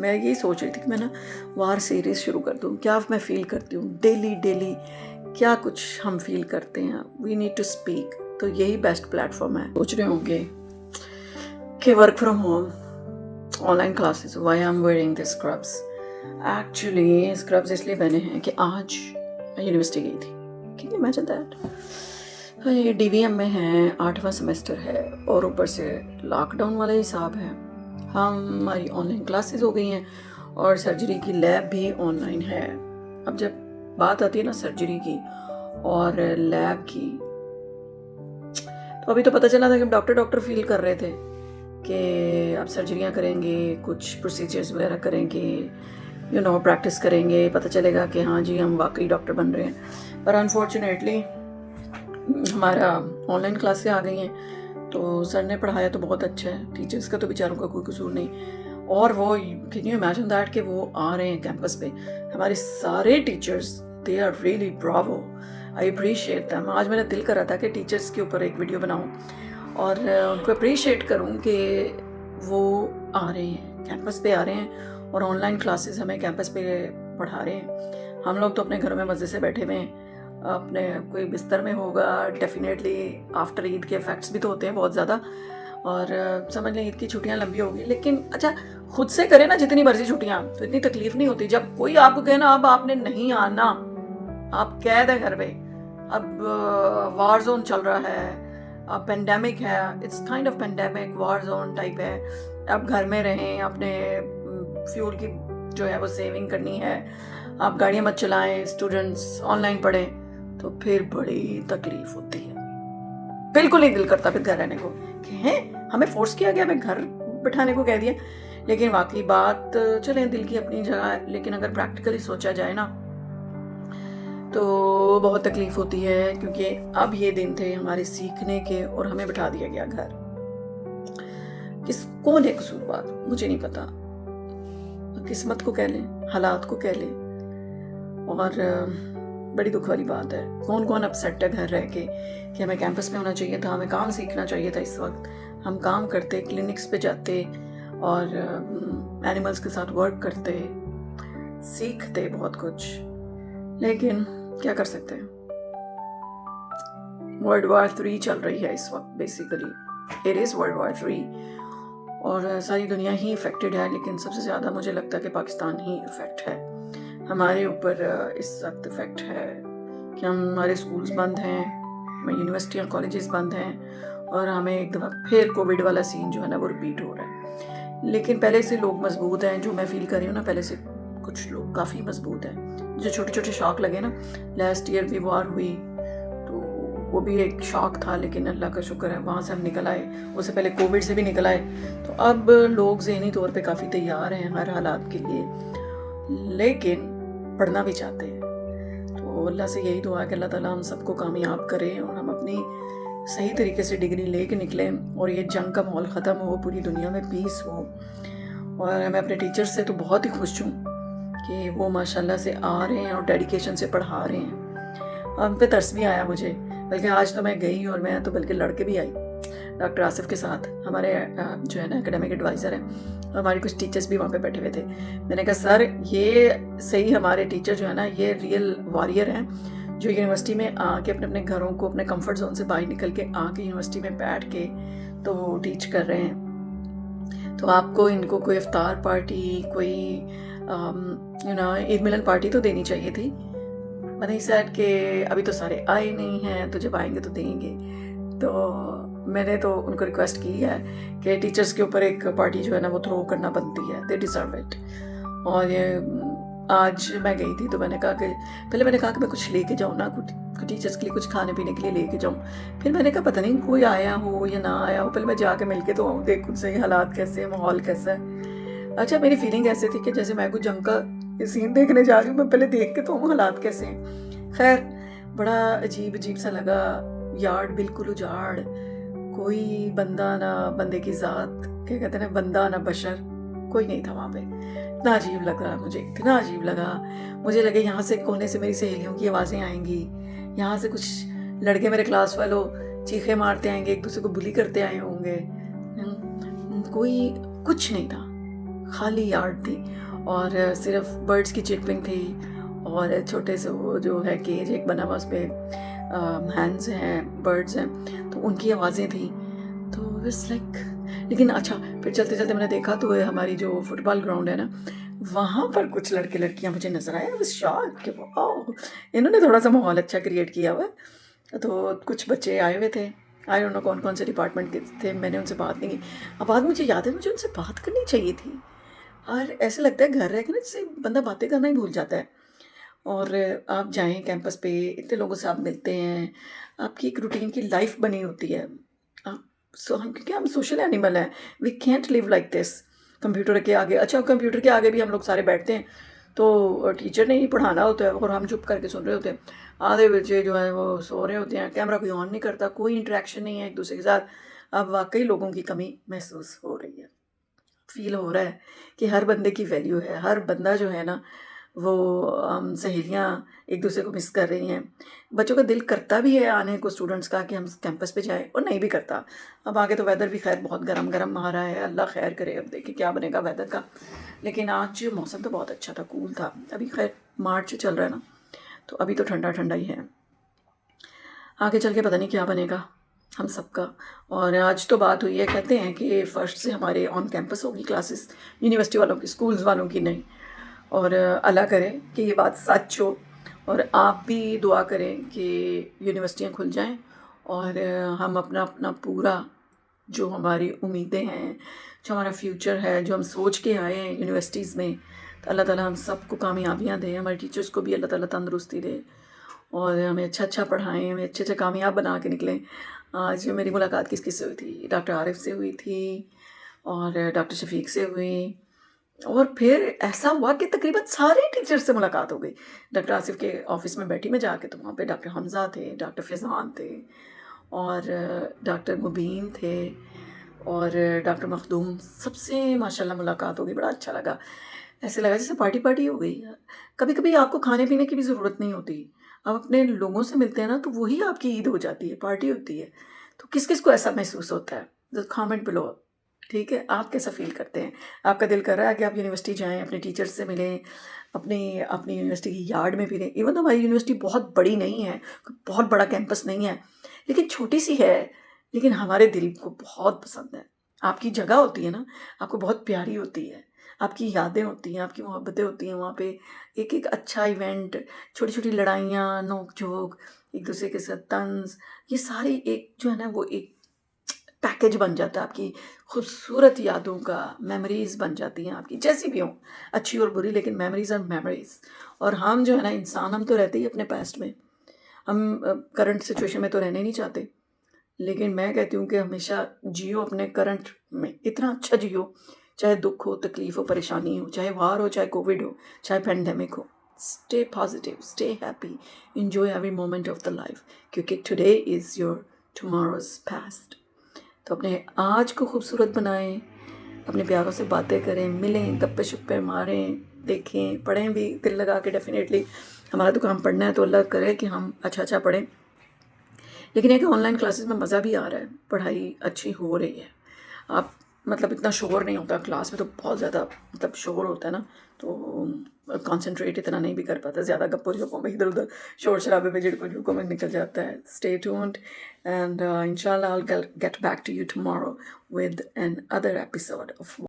میں یہی سوچ رہی تھی کہ میں نا وار سیریز شروع کر دوں. کیا میں فیل کرتی ہوں ڈیلی کیا کچھ ہم فیل کرتے ہیں. We need to speak. تو یہی بیسٹ پلیٹ فارم ہے. سوچ رہے ہوں گے کہ work from home online classes why I am wearing the scrubs. Actually scrubs اس لیے پہنے ہیں کہ آج میں یونیورسٹی گئی تھی. Can you imagine that. یہ ڈی وی ایم میں ہے, 8واں سیمسٹر ہے, اور اوپر سے لاک ڈاؤن والا حساب ہے. ہماری آن لائن کلاسز ہو گئی ہیں اور سرجری کی لیب بھی آن لائن ہے. اب جب بات آتی ہے نا سرجری کی اور لیب کی, تو ابھی تو پتہ چلا تھا کہ ڈاکٹر فیل کر رہے تھے کہ اب سرجریاں کریں گے, کچھ پروسیجرز وغیرہ کریں گے, پریکٹس کریں گے, پتہ چلے گا کہ ہاں جی ہم واقعی ڈاکٹر بن رہے ہیں. پر انفارچونیٹلی ہمارا آن لائن کلاسیں آ گئی ہیں. تو سر نے پڑھایا تو بہت اچھا ہے, ٹیچرز کا تو بیچاروں کا کوئی قصور نہیں. اور وہ کین یو امیجن دیٹ کہ وہ آ رہے ہیں کیمپس پہ. ہمارے سارے teachers they are really bravo, I appreciate them. آج میرا دل کر رہا تھا کہ ٹیچرز کے اوپر ایک ویڈیو بناؤں اور ان کو اپریشیٹ کروں کہ وہ آ رہے ہیں کیمپس پہ آ رہے ہیں اور آن لائن کلاسز ہمیں کیمپس پہ پڑھا رہے ہیں. ہم لوگ تو اپنے گھروں میں مزے سے بیٹھے ہوئے ہیں, اپنے کوئی بستر میں ہوگا. ڈیفینیٹلی آفٹر عید کے افیکٹس بھی تو ہوتے ہیں بہت زیادہ, اور سمجھ لیں عید کی چھٹیاں لمبی ہوگی. لیکن اچھا خود سے کریں نا جتنی مرضی چھٹیاں, تو اتنی تکلیف نہیں ہوتی. جب کوئی آپ کو کہے نا اب آپ نے نہیں آنا, آپ قید ہے گھر پہ, اب وار زون چل رہا ہے, اب پینڈیمک ہے, it's kind of pandemic war zone type ہے, اب گھر میں رہیں, اپنے فیول کی جو ہے وہ سیونگ کرنی ہے, آپ گاڑیاں مت چلائیں, اسٹوڈنٹس آن لائن پڑھیں, تو پھر بڑی تکلیف ہوتی ہے. بالکل نہیں دل کرتا پھر گھر رہنے کو کہ ہمیں فورس کیا گیا, ہمیں گھر بٹھانے کو کہہ دیا. لیکن واقعی بات چلیں دل کی اپنی جگہ ہے, لیکن اگر پریکٹیکلی سوچا جائے نا تو بہت تکلیف ہوتی ہے. کیونکہ اب یہ دن تھے ہمارے سیکھنے کے اور ہمیں بٹھا دیا گیا گھر. کون ہے قصوروار مجھے نہیں پتا, قسمت کو کہہ لیں, حالات کو کہہ لیں. اور بڑی دکھ والی بات ہے, کون اپسیٹ ہے گھر رہ کے کہ ہمیں کیمپس میں ہونا چاہیے تھا, ہمیں کام سیکھنا چاہیے تھا. اس وقت ہم کام کرتے, کلینکس پہ جاتے اور اینیملز کے ساتھ ورک کرتے, سیکھتے بہت کچھ. لیکن کیا کر سکتے ہیں, ورلڈ وار 3 چل رہی ہے اس وقت. Basically it is world war 3 اور ساری دنیا ہی افیکٹڈ ہے. لیکن سب سے زیادہ مجھے لگتا ہے کہ پاکستان ہی افیکٹ ہے. ہمارے اوپر اس وقت افیکٹ ہے کہ ہمارے اسکولز بند ہیں, یونیورسٹیاں کالجز بند ہیں, اور ہمیں ایک دفعہ پھر کووڈ والا سین جو ہے نا وہ رپیٹ ہو رہا ہے. لیکن پہلے سے لوگ مضبوط ہیں, جو میں فیل کر رہی ہوں نا, پہلے سے کچھ لوگ کافی مضبوط ہیں. جو چھوٹے چھوٹے شاک لگے نا, لاسٹ ایئر بھی وار ہوئی تو وہ بھی ایک شاک تھا, لیکن اللہ کا شکر ہے وہاں سے ہم نکل آئے. اس سے پہلے کووڈ سے بھی نکل آئے. تو اب لوگ ذہنی طور پہ کافی تیار ہیں ہر حالات کے لیے, لیکن پڑھنا بھی چاہتے ہیں. تو اللہ سے یہی دعا ہے کہ اللہ تعالیٰ ہم سب کو کامیاب کرے اور ہم اپنی صحیح طریقے سے ڈگری لے کے نکلیں اور یہ جنگ کا ماحول ختم ہو, پوری دنیا میں پیس ہو. اور میں اپنے ٹیچر سے تو بہت ہی خوش ہوں کہ وہ ماشاءاللہ سے آ رہے ہیں اور ڈیڈیکیشن سے پڑھا رہے ہیں. ان پہ ترس بھی آیا مجھے, بلکہ آج تو میں گئی اور میں تو بلکہ لڑ کے بھی آئی ڈاکٹر آصف کے ساتھ. ہمارے جو ہے نا اکیڈمک ایڈوائزر ہیں, ہماری کچھ ٹیچرز بھی وہاں پہ بیٹھے ہوئے تھے. میں نے کہا سر یہ صحیح ہمارے ٹیچر جو ہے نا یہ ریئل وارئر ہیں, جو یونیورسٹی میں آ کے اپنے گھروں کو, اپنے کمفرٹ زون سے باہر نکل کے آ کے یونیورسٹی میں بیٹھ کے تو وہ ٹیچ کر رہے ہیں. تو آپ کو ان کو کوئی افطار پارٹی, کوئی عید ملن پارٹی تو دینی چاہیے تھی. میں نے سیٹ کہ ابھی تو سارے آئے نہیں ہیں, تو جب آئیں گے تو دیں گے. تو میں نے تو ان کو ریکویسٹ کی ہے کہ ٹیچرز کے اوپر ایک پارٹی جو ہے نا وہ تھرو کرنا بنتی ہے, دے ڈیزرو اٹ. اور آج میں گئی تھی تو میں نے کہا کہ پہلے میں نے کہا کہ میں کچھ لے کے جاؤں نا, کچھ ٹیچرز کے لیے کچھ کھانے پینے کے لیے لے کے جاؤں. پھر میں نے کہا پتہ نہیں کوئی آیا ہو یا نہ آیا ہو, پہلے میں جا کے مل کے تو آؤں, دیکھ صحیح حالات کیسے ہیں, ماحول کیسا ہے. اچھا میری فیلنگ ایسے تھی کہ جیسے میں کوئی جنگ کا سین دیکھنے جا رہی ہوں, میں پہلے دیکھ کے تو ہوں حالات کیسے ہیں. خیر بڑا عجیب سا لگا, یارڈ بالکل اجاڑ, کوئی بندہ نہ بندے کی ذات, کیا کہتے ہیں بندہ نہ بشر, کوئی نہیں تھا وہاں پہ. اتنا عجیب لگ رہا مجھے, اتنا عجیب لگا. مجھے لگے یہاں سے کونے سے میری سہیلیوں کی آوازیں آئیں گی, یہاں سے کچھ لڑکے میرے کلاس والوں چیخے مارتے آئیں گے, ایک دوسرے کو بلی کرتے آئے ہوں گے. کوئی کچھ نہیں تھا, خالی یارڈ تھی. اور صرف برڈس کی چرپنگ تھی اور چھوٹے سے وہ جو ہے کیج ایک بنا ہوا اس پہ ہینڈز ہیں برڈز ہیں تو ان کی آوازیں تھیں. تو اٹس لائک لیکن اچھا پھر چلتے چلتے میں نے دیکھا تو ہماری جو فٹ بال گراؤنڈ ہے نا وہاں پر کچھ لڑکے لڑکیاں مجھے نظر آئے. بس شوق کہ انہوں نے تھوڑا سا ماحول اچھا کریٹ کیا ہوا. تو کچھ بچے آئے ہوئے تھے, آئی ڈونٹ نو کون کون سے ڈپارٹمنٹ کے تھے, میں نے ان سے بات نہیں کی. اب بات مجھے یاد ہے مجھے ان سے بات کرنی چاہیے تھی, اور ایسے لگتا ہے گھر رہ کے نا جسے بندہ باتیں کرنا ہی بھول جاتا ہے. اور آپ جائیں کیمپس پہ اتنے لوگوں سے آپ ملتے ہیں, آپ کی ایک روٹین کی لائف بنی ہوتی ہے. کیونکہ ہم سوشل اینیمل ہیں, we can't live like this computer کے آگے. اچھا کمپیوٹر کے آگے بھی ہم لوگ سارے بیٹھتے ہیں تو ٹیچر نے ہی پڑھانا ہوتا ہے اور ہم چپ کر کے سن رہے ہوتے ہیں. آدھے بچے جو ہیں وہ سو رہے ہوتے ہیں, کیمرہ کوئی آن نہیں کرتا, کوئی انٹریکشن نہیں ہے ایک دوسرے کے ساتھ. اب واقعی لوگوں کی کمی محسوس ہو رہی ہے, فیل ہو رہا ہے کہ ہر بندے کی ویلیو ہے. ہر بندہ جو ہے نا وہ سہیلیاں ایک دوسرے کو مس کر رہی ہیں. بچوں کا دل کرتا بھی ہے آنے کو اسٹوڈنٹس کا کہ ہم کیمپس پہ جائیں, اور نہیں بھی کرتا. اب آگے تو ویدر بھی خیر بہت گرم گرم آ رہا ہے, اللہ خیر کرے, اب دیکھیں کیا بنے گا ویدر کا. لیکن آج موسم تو بہت اچھا تھا, کول تھا. ابھی خیر مارچ چل رہا ہے نا تو ابھی تو ٹھنڈا ٹھنڈا ہی ہے. آگے چل کے پتہ نہیں کیا بنے گا ہم سب کا. اور آج تو بات ہوئی ہے, کہتے ہیں کہ فرسٹ سے ہمارے آن کیمپس ہوگی کلاسز, یونیورسٹی والوں کی, اسکولز والوں کی نہیں. اور اللہ کرے کہ یہ بات سچ ہو, اور آپ بھی دعا کریں کہ یونیورسٹیاں کھل جائیں اور ہم اپنا اپنا پورا جو ہماری امیدیں ہیں, جو ہمارا فیوچر ہے, جو ہم سوچ کے آئے ہیں یونیورسٹیز میں, تو اللہ تعالیٰ ہم سب کو کامیابیاں دے. ہمارے ٹیچرس کو بھی اللہ تعالیٰ تندرستی دے اور ہمیں اچھا اچھا پڑھائیں, ہمیں اچھے اچھے کامیاب بنا کے نکلیں. آج میری ملاقات کس کس سے ہوئی تھی؟ ڈاکٹر عارف سے ہوئی تھی اور ڈاکٹر شفیق سے ہوئی, اور پھر ایسا ہوا کہ تقریباً سارے ٹیچر سے ملاقات ہو گئی. ڈاکٹر آصف کے آفس میں بیٹھی میں جا کے, تو وہاں پہ ڈاکٹر حمزہ تھے, ڈاکٹر فیضان تھے, اور ڈاکٹر مبین تھے, اور ڈاکٹر مخدوم. سب سے ماشاءاللہ ملاقات ہو گئی, بڑا اچھا لگا. ایسے لگا جیسے پارٹی پارٹی ہو گئی. کبھی کبھی آپ کو کھانے پینے کی بھی ضرورت نہیں ہوتی, آپ اپنے لوگوں سے ملتے ہیں نا تو وہی آپ کی عید ہو جاتی ہے, پارٹی ہوتی ہے. تو کس کس کو ایسا محسوس ہوتا ہے؟ Comment below. ٹھیک ہے, آپ کیسا فیل کرتے ہیں؟ آپ کا دل کر رہا ہے کہ آپ یونیورسٹی جائیں, اپنے ٹیچر سے ملیں, اپنی یونیورسٹی کی یارڈ میں پھریں. ایون تو ہماری یونیورسٹی بہت بڑی نہیں ہے, بہت بڑا کیمپس نہیں ہے, لیکن چھوٹی سی ہے, لیکن ہمارے دل کو بہت پسند ہے. آپ کی جگہ ہوتی ہے نا, آپ کو بہت پیاری ہوتی ہے, آپ کی یادیں ہوتی ہیں, آپ کی محبتیں ہوتی ہیں وہاں پہ. ایک ایک اچھا ایونٹ, چھوٹی چھوٹی لڑائیاں, نوک جھوک, ایک دوسرے کے ساتھ طنز, یہ ساری ایک جو ہے نا وہ ایک پیکج بن جاتا ہے آپ کی خوبصورت یادوں کا. میموریز بن جاتی ہیں آپ کی, جیسی بھی ہوں, اچھی اور بری, لیکن میموریز اور میموریز. اور ہم جو ہے نا انسان, ہم تو رہتے ہی اپنے پاسٹ میں, ہم کرنٹ سچویشن میں تو رہنے نہیں چاہتے. لیکن میں کہتی ہوں کہ ہمیشہ جیو اپنے کرنٹ میں, اتنا اچھا جیو, چاہے دکھ ہو, تکلیف ہو, پریشانی ہو, چاہے وار ہو, چاہے کووڈ ہو, چاہے pandemic who. Stay positive, stay happy, enjoy every moment of the life, کیونکہ ٹوڈے از یور ٹماروز پاسٹ. تو اپنے آج کو خوبصورت بنائیں, اپنے پیاروں سے باتیں کریں, ملیں, گپے شپے ماریں, دیکھیں, پڑھیں بھی دل لگا کے. ڈیفینیٹلی ہمارا تو کام پڑھنا ہے, تو اللہ کرے کہ ہم اچھا اچھا پڑھیں. لیکن ایک آن لائن کلاسز میں مزہ بھی آ رہا ہے, پڑھائی اچھی ہو رہی ہے. آپ مطلب اتنا شور نہیں ہوتا کلاس میں, تو بہت زیادہ مطلب شور ہوتا ہے نا, تو کانسنٹریٹ اتنا نہیں بھی کر پاتا, زیادہ گپوں شپوں میں ادھر ادھر شور شرابے میں جھڑکوں جھڑکوں میں نکل جاتا ہے. Stay tuned and inshallah I'll get back to you tomorrow with another episode of